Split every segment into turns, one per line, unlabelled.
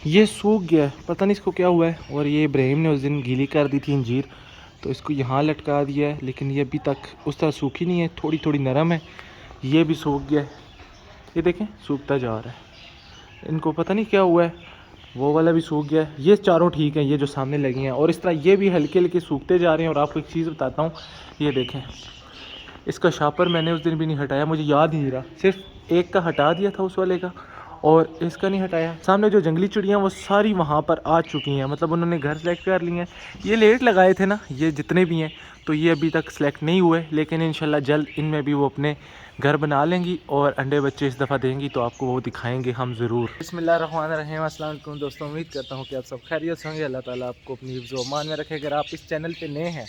ये सूख गया है, पता नहीं इसको क्या हुआ है। और ये इब्राहिम ने उस दिन गीली कर दी थी अंजीर, तो इसको यहाँ लटका दिया है, लेकिन ये अभी तक उस तरह सूखी नहीं है, थोड़ी थोड़ी नरम है। ये भी सूख गया है, ये देखें सूखता जा रहा है। इनको पता नहीं क्या हुआ है। वो वाला भी सूख गया है, ये चारों ठीक हैं, ये जो सामने लगी हैं। और इस तरह ये भी हल्के हल्के सूखते जा रहे हैं। और आपको एक चीज़ बताता हूँ, ये देखें इसका शापर मैंने उस दिन भी नहीं हटाया, मुझे याद ही नहीं रहा, सिर्फ एक का हटा दिया था उस वाले का, और इसका नहीं हटाया। सामने जो जंगली चिड़ियाँ वो सारी वहाँ पर आ चुकी हैं, मतलब उन्होंने घर सेलेक्ट कर लिए हैं। ये लेट लगाए थे ना ये जितने भी हैं, तो ये अभी तक सेलेक्ट नहीं हुए, लेकिन इंशाल्लाह जल्द इनमें भी वो अपने घर बना लेंगी और अंडे बच्चे इस दफ़ा देंगी, तो आपको वो दिखाएंगे हम ज़रूर। बिस्मिल्लाहिर्रहमानिर्रहीम, अस्सलाम वालेकुम दोस्तों, उम्मीद करता हूँ कि आप सब खैरियत से होंगे। अल्लाह ताला आपको अपनी हिफ्ज़ व अमान में रखे। अगर आप इस चैनल पे नए हैं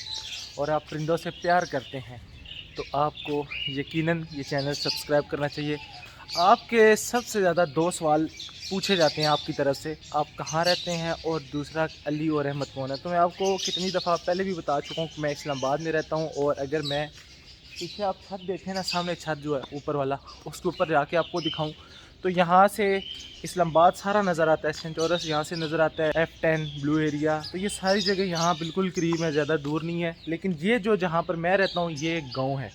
और आप परिंदों से प्यार करते हैं तो आपको यकीनन ये चैनल सब्सक्राइब करना चाहिए। आपके सबसे ज़्यादा दो सवाल पूछे जाते हैं आपकी तरफ से, आप कहाँ रहते हैं और दूसरा अली और अहमद कौन है। तो मैं आपको कितनी दफ़ा पहले भी बता चुका हूँ कि मैं इस्लामाबाद में रहता हूँ। और अगर मैं पीछे आप छत देखें ना, सामने छत जो है ऊपर वाला, उसके ऊपर जाके आपको दिखाऊं तो यहाँ से इस्लामाबाद सारा नज़र आता है। सेंट चौरस यहाँ से नज़र आता है, F10 ब्लू एरिया, तो ये सारी जगह यहाँ बिल्कुल करीब है, ज़्यादा दूर नहीं है। लेकिन ये जो जहाँ पर मैं रहता हूँ ये एक गांव है,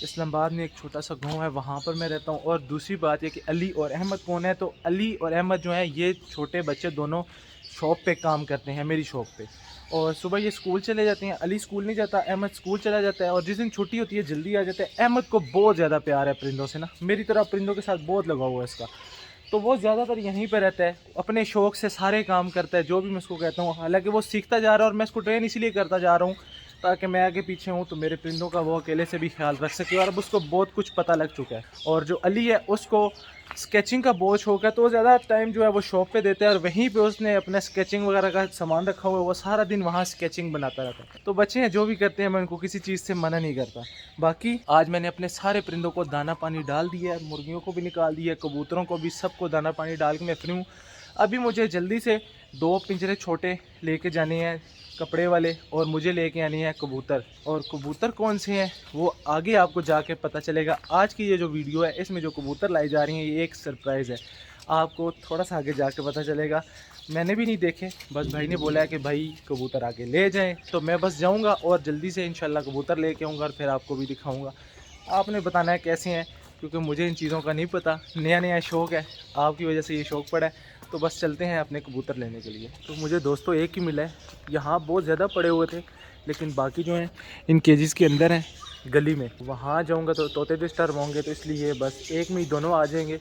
इस्लामाबाद में एक छोटा सा गांव है, वहाँ पर मैं रहता हूँ। और दूसरी बात ये कि अली और अहमद कौन है, तो अली और अहमद जो हैं ये छोटे बच्चे दोनों शॉप पे काम करते हैं, मेरी शॉप पे। और सुबह ये स्कूल चले जाते हैं, अली स्कूल नहीं जाता, अहमद स्कूल चला जाता है। और जिस दिन छुट्टी होती है जल्दी आ जाता है। अहमद को बहुत ज़्यादा प्यार है परिंदों से ना, मेरी तरह परिंदों के साथ बहुत लगा हुआ है इसका। तो वो ज़्यादातर यहीं पर रहता है, अपने शौक़ से सारे काम करता है जो भी मैं उसको कहता हूँ। हालांकि वो सीखता जा रहा है और मैं इसको ट्रेन इसीलिए करता जा रहा हूँ ताकि मैं आगे पीछे हूँ तो मेरे परिंदों का वो अकेले से भी ख्याल रख सके। और अब उसको बहुत कुछ पता लग चुका है। और जो अली है उसको स्केचिंग का बहुत शौक है, तो वो ज़्यादा टाइम जो है वो शॉप पे देता है और वहीं पे उसने अपना स्केचिंग वगैरह का सामान रखा हुआ है, वो सारा दिन वहाँ स्केचिंग बनाता रहता है। तो बच्चे हैं जो भी करते हैं, मैं उनको किसी चीज़ से मना नहीं करता। बाकी आज मैंने अपने सारे परिंदों को दाना पानी डाल दिया है, मुर्गियों को भी निकाल दिया है, कबूतरों को भी, सबको दाना पानी डाल के मैं फ्री हूँ। अभी मुझे जल्दी से 2 पिंजरे छोटे लेके जाने हैं कपड़े वाले, और मुझे लेके आनी है कबूतर। और कबूतर कौन से हैं वो आगे आपको जाके पता चलेगा। आज की ये जो वीडियो है इसमें जो कबूतर लाई जा रही हैं ये एक सरप्राइज़ है, आपको थोड़ा सा आगे जाके पता चलेगा। मैंने भी नहीं देखे, बस भाई ने बोला है कि भाई कबूतर आगे ले जाएं, तो मैं बस जाऊंगा और जल्दी से इंशाल्लाह कबूतर लेके आऊँगा और फिर आपको भी दिखाऊँगा। आपने बताना है कैसे हैं, क्योंकि मुझे इन चीज़ों का नहीं पता, नया नया शौक़ है, आपकी वजह से ये शौक़ पड़ा है। तो बस चलते हैं अपने कबूतर लेने के लिए। तो मुझे दोस्तों एक ही मिला है, यहाँ बहुत ज़्यादा पड़े हुए थे, लेकिन बाकी जो हैं इन केजेस के अंदर हैं गली में। वहाँ जाऊँगा तो तोते डिस्टर्ब होंगे, तो इसलिए बस एक में ही दोनों आ जाएंगे।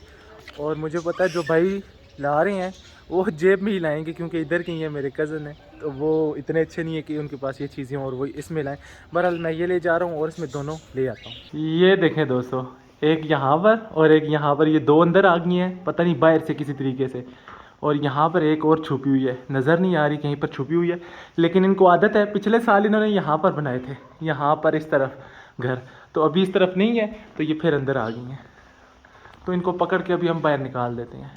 और मुझे पता है जो भाई ला रहे हैं वो जेब में ही लाएंगे, क्योंकि इधर की है, मेरे कज़न है, तो वो इतने अच्छे नहीं है कि उनके पास ये चीज़ें और वो इसमें लाएँ। बहरहाल मैं ये ले जा रहा हूँ और इसमें दोनों ले आता हूँ। ये देखें दोस्तों, एक यहाँ पर और एक यहाँ पर, ये दो अंदर आ गई हैं, पता नहीं बाहर से किसी तरीके से। और यहाँ पर एक और छुपी हुई है, नज़र नहीं आ रही, कहीं पर छुपी हुई है, लेकिन इनको आदत है, पिछले साल इन्होंने यहाँ पर बनाए थे, यहाँ पर इस तरफ घर, तो अभी इस तरफ नहीं है, तो ये फिर अंदर आ गई हैं। तो इनको पकड़ के अभी हम बाहर निकाल देते हैं।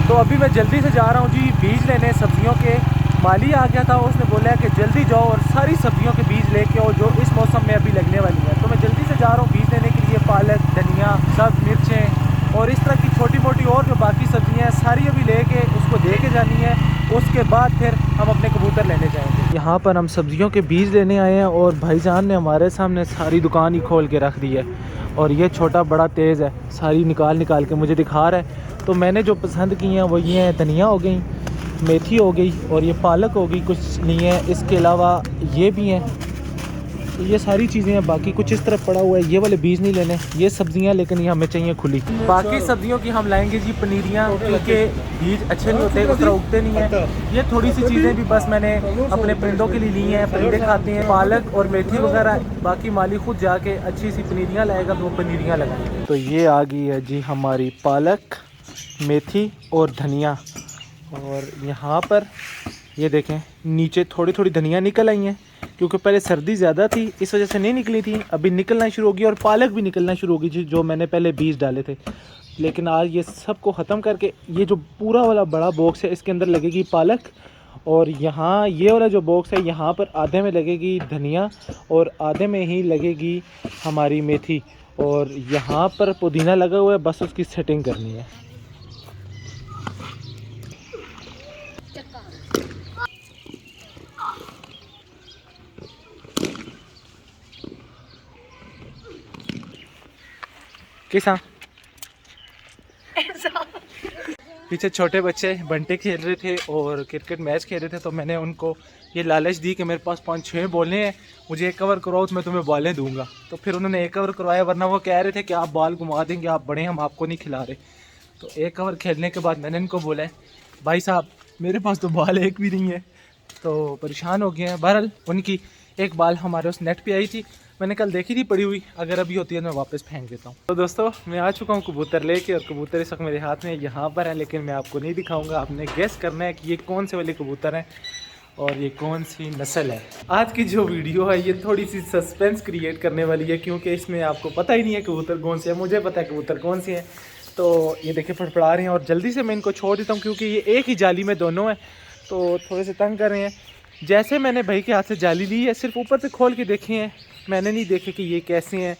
तो अभी मैं जल्दी से जा रहा हूँ जी बीज लेने सब्जियों के। माली आ गया था, उसने बोला है कि जल्दी जाओ और सारी सब्जियों के बीज लेके आओ जो इस मौसम में अभी लगने वाली है। तो मैं जल्दी से जा रहा हूँ बीज लेने के लिए। पालक, धनिया, सब मिर्चें और इस तरह की छोटी मोटी और जो बाकी सब्जियाँ हैं सारी अभी लेके उसको दे के जानी है। उसके बाद फिर हम अपने कबूतर लेने जाएंगे। यहाँ पर हम सब्जियों के बीज लेने आए हैं और भाईजान ने हमारे सामने सारी दुकान ही खोल के रख दी है। और ये छोटा बड़ा तेज़ है, सारी निकाल निकाल के मुझे दिखा रहा है। तो मैंने जो पसंद की हैं वो ये हैं, धनिया हो गई, मेथी हो गई और ये पालक हो गई, कुछ नहीं है। इसके अलावा ये भी हैं, तो ये सारी चीज़ें हैं। बाकी कुछ इस तरफ पड़ा हुआ है, ये वाले बीज नहीं लेने, ये सब्जियां, लेकिन ये हमें चाहिए खुली। बाकी सब्जियों की हम लाएंगे जी पनीरियाँ, क्योंकि बीज अच्छे नहीं होते, उस तरह उगते नहीं हैं। ये थोड़ी सी चीज़ें भी बस मैंने अपने परिंदों के लिए ली हैं, परिंदे खाते हैं, पालक और मेथी वगैरह। बाकी माली खुद जाके अच्छी सी पनीरियाँ लाएगा तो वो पनीरियाँ लगाएंगे। तो ये आ गई है जी हमारी पालक, मेथी और धनिया। और यहाँ पर ये देखें नीचे थोड़ी थोड़ी धनिया निकल आई हैं, क्योंकि पहले सर्दी ज़्यादा थी इस वजह से नहीं निकली थी, अभी निकलना शुरू होगी। और पालक भी निकलना शुरू होगी जी, जो मैंने पहले बीज डाले थे। लेकिन आज ये सबको ख़त्म करके ये जो पूरा वाला बड़ा बॉक्स है इसके अंदर लगेगी पालक। और यहाँ ये वाला जो बॉक्स है यहाँ पर आधे में लगेगी धनिया और आधे में ही लगेगी हमारी मेथी। और यहाँ पर पुदीना लगा हुआ है, बस उसकी सेटिंग करनी है। किसा पीछे छोटे बच्चे बंटे खेल रहे थे और क्रिकेट मैच खेल रहे थे, तो मैंने उनको ये लालच दी कि मेरे पास 5-6 बॉलें हैं, मुझे एक कवर करवाओ तो मैं तुम्हें बॉलें दूंगा। तो फिर उन्होंने एक कवर करवाया, वरना वो कह रहे थे कि आप बॉल घुमा देंगे, आप बड़े, हम आपको नहीं खिला रहे। तो एक कवर खेलने के बाद मैंने इनको बोला है भाई साहब मेरे पास तो बॉल एक भी नहीं है, तो परेशान हो गए हैं। बहरहाल उनकी एक बॉल हमारे उस नेट पे आई थी, मैंने कल देखी थी पड़ी हुई, अगर अभी होती है तो मैं वापस फेंक देता हूँ। तो दोस्तों मैं आ चुका हूँ कबूतर लेके, और कबूतर इस वक्त मेरे हाथ में यहाँ पर है, लेकिन मैं आपको नहीं दिखाऊंगा। आपने गेस करना है कि ये कौन से वाले कबूतर हैं और ये कौन सी नस्ल है। आज की जो वीडियो है ये थोड़ी सी सस्पेंस क्रिएट करने वाली है, क्योंकि इसमें आपको पता ही नहीं है कबूतर कौन से है। मुझे पता है कबूतर कौन से हैं। तो ये देखिए फड़फड़ा रहे हैं, और जल्दी से मैं इनको छोड़ देता हूँ क्योंकि ये एक ही जाली में दोनों हैं, तो थोड़े से तंग कर रहे हैं। जैसे मैंने भाई के हाथ से जाली ली है, सिर्फ ऊपर से खोल के देखे हैं, मैंने नहीं देखे कि ये कैसे हैं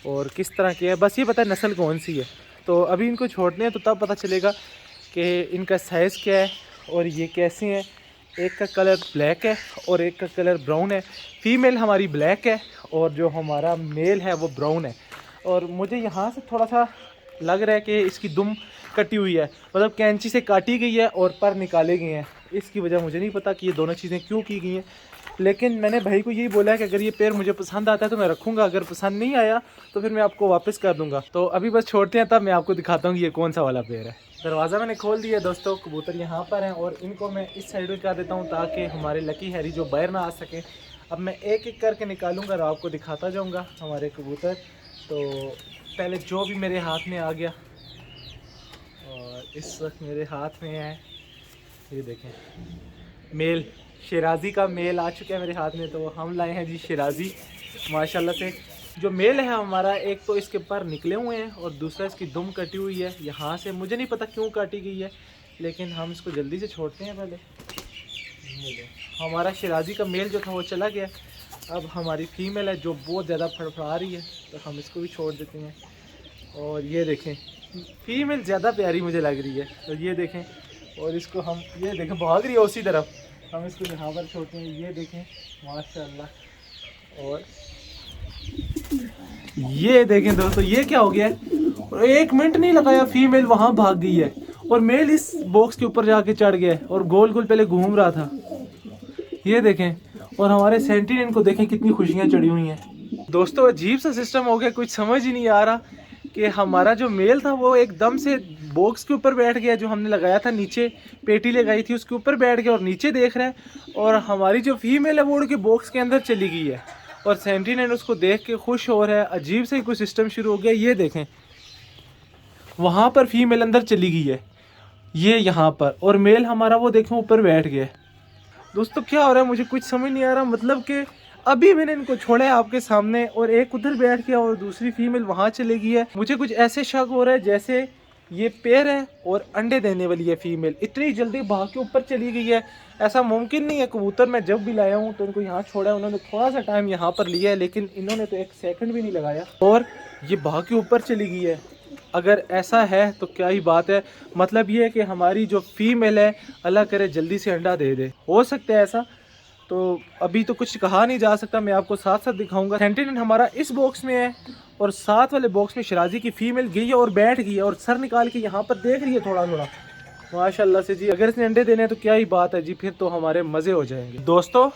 और किस तरह के हैं, बस ये पता है नस्ल कौन सी है। तो अभी इनको छोड़ने हैं तो तब पता चलेगा कि इनका साइज़ क्या है और ये कैसे हैं। एक का कलर ब्लैक है और एक का कलर ब्राउन है। फीमेल हमारी ब्लैक है और जो हमारा मेल है वो ब्राउन है। और मुझे यहाँ से थोड़ा सा लग रहा है कि इसकी दुम कटी हुई है, मतलब कैंची से काटी गई है और पर निकाले गए हैं। इसकी वजह मुझे नहीं पता कि ये दोनों चीज़ें क्यों की गई हैं, लेकिन मैंने भाई को यही बोला है कि अगर ये पेड़ मुझे पसंद आता है तो मैं रखूँगा, अगर पसंद नहीं आया तो फिर मैं आपको वापस कर दूँगा। तो अभी बस छोड़ते हैं, तब मैं आपको दिखाता हूँ कि ये कौन सा वाला पेड़ है। दरवाज़ा मैंने खोल दिया दोस्तों, कबूतर यहाँ पर हैं और इनको मैं इस साइड में कर देता हूँ ताकि हमारे लकी हैरी जो बाहर ना आ सकें। अब मैं एक एक करके निकालूंगा और आपको दिखाता जाऊँगा हमारे कबूतर। तो पहले जो भी मेरे हाथ में आ गया, और इस वक्त मेरे हाथ में है, ये देखें मेल, शिराजी का मेल आ चुका है मेरे हाथ में। तो हम लाए हैं जी शिराजी माशाल्लाह से। जो मेल है हमारा, एक तो इसके पर निकले हुए हैं और दूसरा इसकी दुम कटी हुई है यहाँ से, मुझे नहीं पता क्यों काटी गई है, लेकिन हम इसको जल्दी से छोड़ते हैं। पहले हमारा शिराजी का मेल जो था वो चला गया, अब हमारी फीमेल है जो बहुत ज़्यादा फड़फड़ा रही है, तो हम इसको भी छोड़ देते हैं। और ये देखें फीमेल ज़्यादा प्यारी मुझे लग रही है, तो ये देखें, और इसको हम ये देखें भाग रही है उसी तरफ, हम इसको यहाँ पर छोड़ते हैं। ये देखें माशाल्लाह। और ये देखें दोस्तों ये क्या हो गया है, और 1 मिनट नहीं लगाया फीमेल वहाँ भाग गई है और मेल इस बॉक्स के ऊपर जाके चढ़ गया है और गोल गोल पहले घूम रहा था। ये देखें, और हमारे सेंटिनेल को देखें कितनी खुशियाँ चढ़ी हुई हैं। दोस्तों अजीब सा सिस्टम हो गया, कुछ समझ ही नहीं आ रहा कि हमारा जो मेल था वो एकदम से बॉक्स के ऊपर बैठ गया, जो हमने लगाया था नीचे पेटी लगाई थी उसके ऊपर बैठ गया और नीचे देख रहा है, और हमारी जो फीमेल है वो उड़ के बॉक्स के अंदर चली गई है और सेंटिनेल उसको देख के खुश हो रहा है। अजीब से ही कुछ सिस्टम शुरू हो गया। ये देखें वहाँ पर फीमेल अंदर चली गई है, ये यहाँ पर, और मेल हमारा वो देखें ऊपर बैठ गया। दोस्तों क्या हो रहा है मुझे कुछ समझ नहीं आ रहा, मतलब कि अभी मैंने इनको छोड़ा है आपके सामने और एक उधर बैठ गया और दूसरी फीमेल वहाँ चली गई है। मुझे कुछ ऐसे शक हो रहा है जैसे ये पेयर है और अंडे देने वाली है फीमेल, इतनी जल्दी भाग के ऊपर चली गई है, ऐसा मुमकिन नहीं है। कबूतर मैं जब भी लाया हूँ तो इनको यहाँ छोड़ा है, उन्होंने थोड़ा सा टाइम यहाँ पर लिया है, लेकिन इन्होंने तो 1 सेकंड भी नहीं लगाया और ये भाग के ऊपर चली गई है। अगर ऐसा है तो क्या ही बात है, मतलब ये है कि हमारी जो फीमेल है अल्लाह करे जल्दी से अंडा दे दे, हो सकता है ऐसा। तो अभी तो कुछ कहा नहीं जा सकता, मैं आपको साथ साथ दिखाऊंगा। सेंटिनेल हमारा इस बॉक्स में है और साथ वाले बॉक्स में शिराजी की फीमेल गई है और बैठ गई है और सर निकाल के यहाँ पर देख रही है थोड़ा थोड़ा माशाल्लाह से जी। अगर इसने अंडे देने हैं तो क्या ही बात है जी, फिर तो हमारे मज़े हो जाएंगे। दोस्तों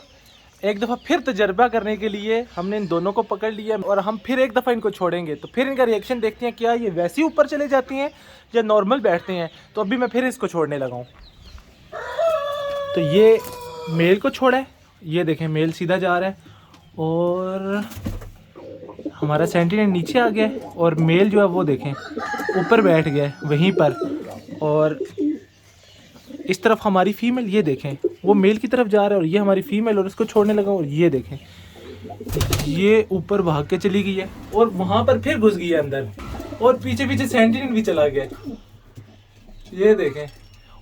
एक दफ़ा फिर तजर्बा करने के लिए हमने इन दोनों को पकड़ लिया और हम फिर एक दफ़ा इनको छोड़ेंगे, तो फिर इनका रिएक्शन देखते हैं, क्या ये वैसे ही ऊपर चले जाती हैं या नॉर्मल बैठते हैं। तो अभी मैं फिर इसको छोड़ने लगा हूँ। तो ये मेल को छोड़ा है, ये देखें मेल सीधा जा रहा है और हमारा सेंटिनेल नीचे आ गया है और मेल जो है वो देखें ऊपर बैठ गया है वहीं पर, और इस तरफ हमारी फीमेल, ये देखें वो मेल की तरफ जा रहा है और ये हमारी फीमेल, और इसको छोड़ने लगा और ये देखें ये ऊपर भाग के चली गई है और वहाँ पर फिर घुस गई है अंदर, और पीछे पीछे सेंटिनेल भी चला गया। ये देखें,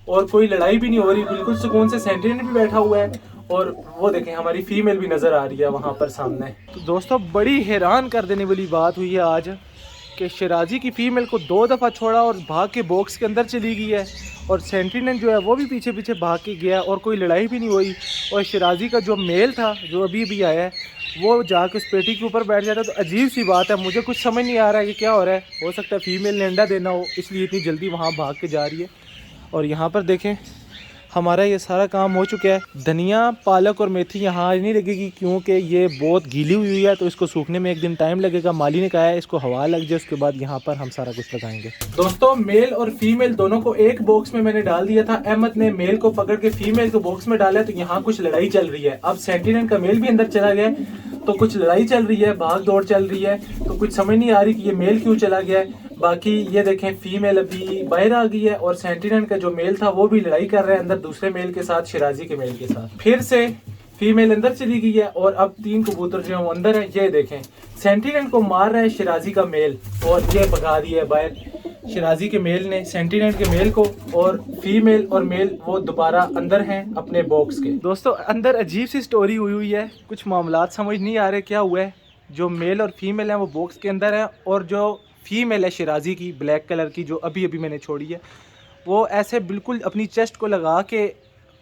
और कोई लड़ाई भी नहीं हो रही, बिल्कुल सुकून से सेंटिनेल भी बैठा हुआ है और वो देखें हमारी फीमेल भी नज़र आ रही है वहाँ पर सामने। तो दोस्तों बड़ी हैरान कर देने वाली बात हुई है आज कि शिराजी की फ़ीमेल को 2 दफ़ा छोड़ा और भाग के बॉक्स के अंदर चली गई है, और सेंटिनेंट जो है वो भी पीछे पीछे भाग के गया और कोई लड़ाई भी नहीं हुई। और शिराजी का जो मेल था जो अभी भी आया है वो जाके उस पेटी के ऊपर बैठ जाता है। तो अजीब सी बात है, मुझे कुछ समझ नहीं आ रहा है कि क्या हो रहा है। हो सकता है फ़ीमेल ने अंडा देना हो इसलिए इतनी जल्दी वहाँ भाग के जा रही है। और यहाँ पर देखें हमारा ये सारा काम हो चुका है। धनिया, पालक और मेथी यहाँ नहीं लगेगी क्योंकि ये बहुत गीली हुई है, तो इसको सूखने में एक दिन टाइम लगेगा। माली ने कहा है इसको हवा लग जाए, उसके बाद यहाँ पर हम सारा कुछ लगाएंगे। दोस्तों मेल और फीमेल दोनों को एक बॉक्स में मैंने डाल दिया था। अहमद ने मेल को पकड़ के फीमेल को बॉक्स में डाला, तो यहाँ कुछ लड़ाई चल रही है। अब सेंटिनेंट का मेल भी अंदर चला गया तो कुछ लड़ाई चल रही है, भाग दौड़ चल रही है। तो कुछ समझ नहीं आ रही कि ये मेल क्यों चला गया है। बाकी ये देखें फीमेल अभी बाहर आ गई है और सेंटिनेंट का जो मेल था वो भी लड़ाई कर रहा है अंदर दूसरे मेल के साथ, शिराजी के मेल के साथ। फिर से फीमेल अंदर चली गई है और अब 3 कबूतर जो है वो अंदर है। ये देखें सेंटिनेंट को मार रहा है शिराजी का मेल और ये भगा दिया है बाहर शिराजी के मेल ने सेंटिनेंट के मेल को, और फीमेल और मेल वो दोबारा अंदर हैं अपने बॉक्स के। दोस्तों अंदर अजीब सी स्टोरी हुई है, कुछ मामलात समझ नहीं आ रहे क्या हुआ है। जो मेल और फीमेल है वो बॉक्स के अंदर है, और जो फीमेल है शिराजी की ब्लैक कलर की जो अभी अभी मैंने छोड़ी है, वो ऐसे बिल्कुल अपनी चेस्ट को लगा के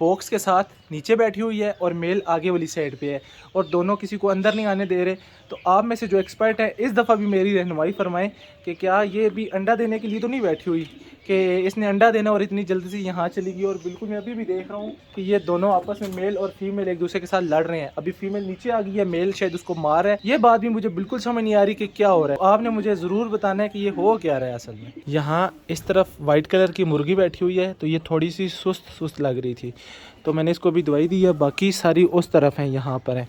बॉक्स के साथ नीचे बैठी हुई है और मेल आगे वाली साइड पे है, और दोनों किसी को अंदर नहीं आने दे रहे। तो आप में से जो एक्सपर्ट है इस दफ़ा भी मेरी रहनुमाई फरमाएं कि क्या ये भी अंडा देने के लिए तो नहीं बैठी हुई कि इसने अंडा देना और इतनी जल्दी से यहाँ चली गई। और बिल्कुल मैं अभी भी देख रहा हूँ कि ये दोनों आपस में मेल और फीमेल एक दूसरे के साथ लड़ रहे हैं। अभी फीमेल नीचे आ गई है, मेल शायद उसको मार रहा है। ये बात भी मुझे बिल्कुल समझ नहीं आ रही कि क्या हो रहा है। आपने मुझे ज़रूर बताना है कि ये हो क्या रहा है असल में। यहाँ इस तरफ वाइट कलर की मुर्गी बैठी हुई है, तो ये थोड़ी सी सुस्त लग रही थी, तो मैंने इसको भी दवाई दी है। बाकी सारी उस तरफ है, यहाँ पर है।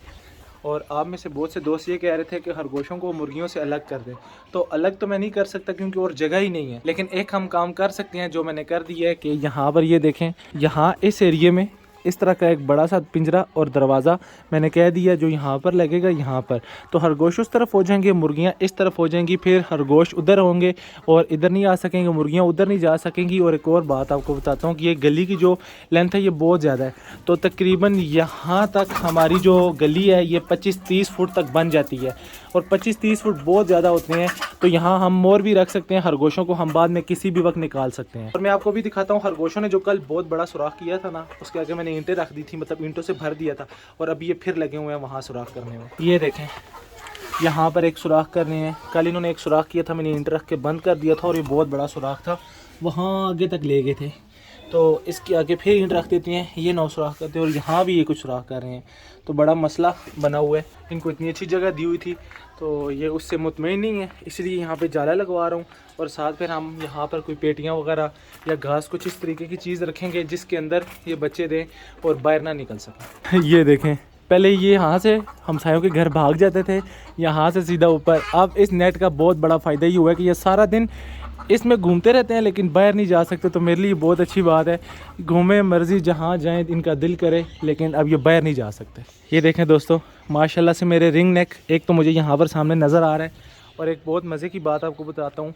और आप में से बहुत से दोस्त ये कह रहे थे कि खरगोशों को मुर्गियों से अलग कर दें, तो अलग तो मैं नहीं कर सकता क्योंकि और जगह ही नहीं है। लेकिन एक हम काम कर सकते हैं जो मैंने कर दिया है कि यहाँ पर ये देखें, यहाँ इस एरिए में इस तरह का एक बड़ा सा पिंजरा और दरवाज़ा मैंने कह दिया जो यहाँ पर लगेगा। यहाँ पर तो खरगोश उस तरफ हो जाएंगे, मुर्गियाँ इस तरफ हो जाएंगी, फिर खरगोश उधर होंगे और इधर नहीं आ सकेंगे, मुर्गियाँ उधर नहीं जा सकेंगी। और एक और बात आपको बताता हूँ कि ये गली की जो लेंथ है ये बहुत ज़्यादा है, तो तकरीबन यहाँ तक हमारी जो गली है ये 25-30 फुट तक बन जाती है, और 25-30 फुट बहुत ज़्यादा होते हैं। तो यहाँ हम मोर भी रख सकते हैं, खरगोशों को हम बाद में किसी भी वक्त निकाल सकते हैं। और मैं आपको भी दिखाता हूँ, खरगोशों ने जो कल बहुत बड़ा सुराख किया था ना, उसके आगे मैंने ईंटें रख दी थी, मतलब ईंटों से भर दिया था, और अभी ये फिर लगे हुए हैं वहाँ सुराख करने में। ये देखें यहाँ पर एक सुराख करने हैं। कल इन्होंने एक सुराख किया था, मैंने ईंट रख के बंद कर दिया था, और ये बहुत बड़ा सुराख था, वहाँ आगे तक ले गए थे, तो इसके आगे फिर ईंट रख देते हैं। ये 9 सुराख करते हैं, और यहाँ भी ये कुछ सुराख कर रहे हैं। तो बड़ा मसला बना हुआ है। इनको इतनी अच्छी जगह दी हुई थी तो ये उससे मुतमईन नहीं है, इसलिए यहाँ पे जाला लगवा रहा हूँ। और साथ फिर हम यहाँ पर कोई पेटियाँ वगैरह या घास कुछ इस तरीके की चीज़ रखेंगे जिसके अंदर ये बच्चे दें और बाहर ना निकल सकें। ये देखें, पहले ये यहाँ से हमसायों के घर भाग जाते थे, यहाँ से सीधा ऊपर। अब इस नेट का बहुत बड़ा फ़ायदा ये हुआ है कि ये सारा दिन इसमें घूमते रहते हैं लेकिन बाहर नहीं जा सकते, तो मेरे लिए बहुत अच्छी बात है। घूमे मर्जी जहाँ जाएं इनका दिल करे, लेकिन अब ये बाहर नहीं जा सकते। ये देखें दोस्तों, माशाल्लाह से मेरे रिंग नेक एक तो मुझे यहाँ पर सामने नज़र आ रहा है। और एक बहुत मज़े की बात आपको बताता हूँ,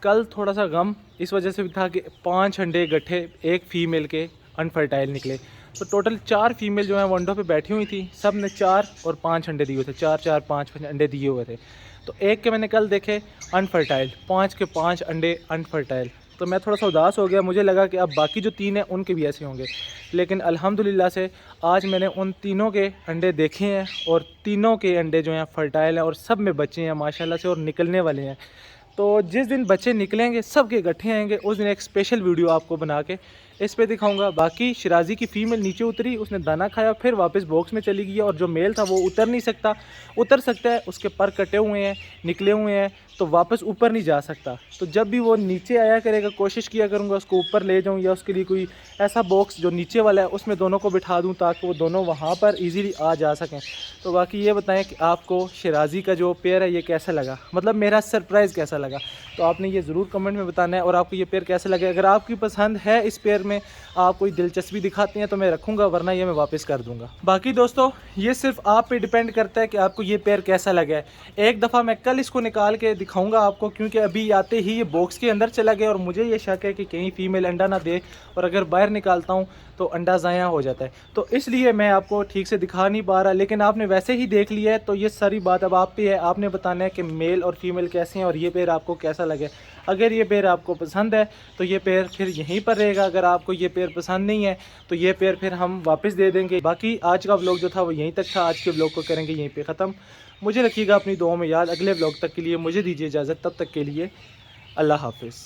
कल थोड़ा सा गम इस वजह से भी था कि 5 अंडे गट्ठे एक फ़ीमेल के अनफर्टाइल निकले। तो टोटल 4 फीमेल जो हैं वो अंडों पे बैठी हुई थी, सब ने 4 और 5 अंडे दिए हुए थे, 4-4 5 अंडे दिए हुए थे। तो एक के मैंने कल देखे अनफर्टाइल, 5 के 5 अंडे अनफर्टाइल। तो मैं थोड़ा सा उदास हो गया, मुझे लगा कि अब बाकी जो 3 हैं उनके भी ऐसे होंगे, लेकिन अल्हम्दुलिल्लाह से आज मैंने उन तीनों के अंडे देखे हैं और तीनों के अंडे जो हैं फर्टाइल हैं और सब में बच्चे हैं माशाल्लाह से और निकलने वाले हैं। तो जिस दिन बच्चे निकलेंगे सब के इकट्ठे आएंगे, उस दिन एक स्पेशल वीडियो आपको बना के इस पे दिखाऊंगा। बाकी शिराजी की फ़ीमेल नीचे उतरी, उसने दाना खाया, फिर वापस बॉक्स में चली गई, और जो मेल था वो उतर नहीं सकता, उतर सकता है, उसके पर कटे हुए हैं, निकले हुए हैं, तो वापस ऊपर नहीं जा सकता। तो जब भी वो नीचे आया करेगा, कोशिश किया करूँगा उसको ऊपर ले जाऊँ, या उसके लिए कोई ऐसा बॉक्स जो नीचे वाला है उसमें दोनों को बिठा दूँ ताकि वो दोनों वहाँ पर ईज़िली आ जा सकें। तो बाकी ये बताएं कि आपको शिराजी का जो पेयर है ये कैसा लगा, मतलब मेरा सरप्राइज़ कैसा लगा, तो आपने ये ज़रूर कमेंट में बताना है। और आपको ये पेयर कैसा लगे, अगर आपकी पसंद है इस पेयर में, आप कोई दिलचस्पी दिखाते हैं तो मैं रखूँगा, वरना ये मैं वापस कर दूँगा। बाकी दोस्तों ये सिर्फ आप पे डिपेंड करता है कि आपको ये पेयर कैसा लगा है। एक दफ़ा मैं कल इसको निकाल के दिखाऊंगा आपको, क्योंकि अभी आते ही ये बॉक्स के अंदर चला गया और मुझे ये शक है कि कहीं फ़ीमेल अंडा ना दे, और अगर बाहर निकालता हूँ तो अंडा ज़ाया हो जाता है, तो इसलिए मैं आपको ठीक से दिखा नहीं पा रहा। लेकिन आपने वैसे ही देख लिया है, तो ये सारी बात अब आप पे है, आपने बताना है कि मेल और फीमेल कैसे हैं और ये पेयर आपको कैसा लगे। अगर ये पेयर आपको पसंद है तो ये पेयर फिर यहीं पर रहेगा, अगर आपको ये पेयर पसंद नहीं है तो ये पेयर फिर हम वापस दे देंगे। बाकी आज का व्लॉग जो था वो यहीं तक था, आज के व्लॉग को करेंगे यहीं पे ख़त्म। मुझे रखिएगा अपनी दुआओं में याद। अगले व्लॉग तक के लिए मुझे दीजिए इजाज़त, तब तक के लिए अल्लाह हाफ़िज़।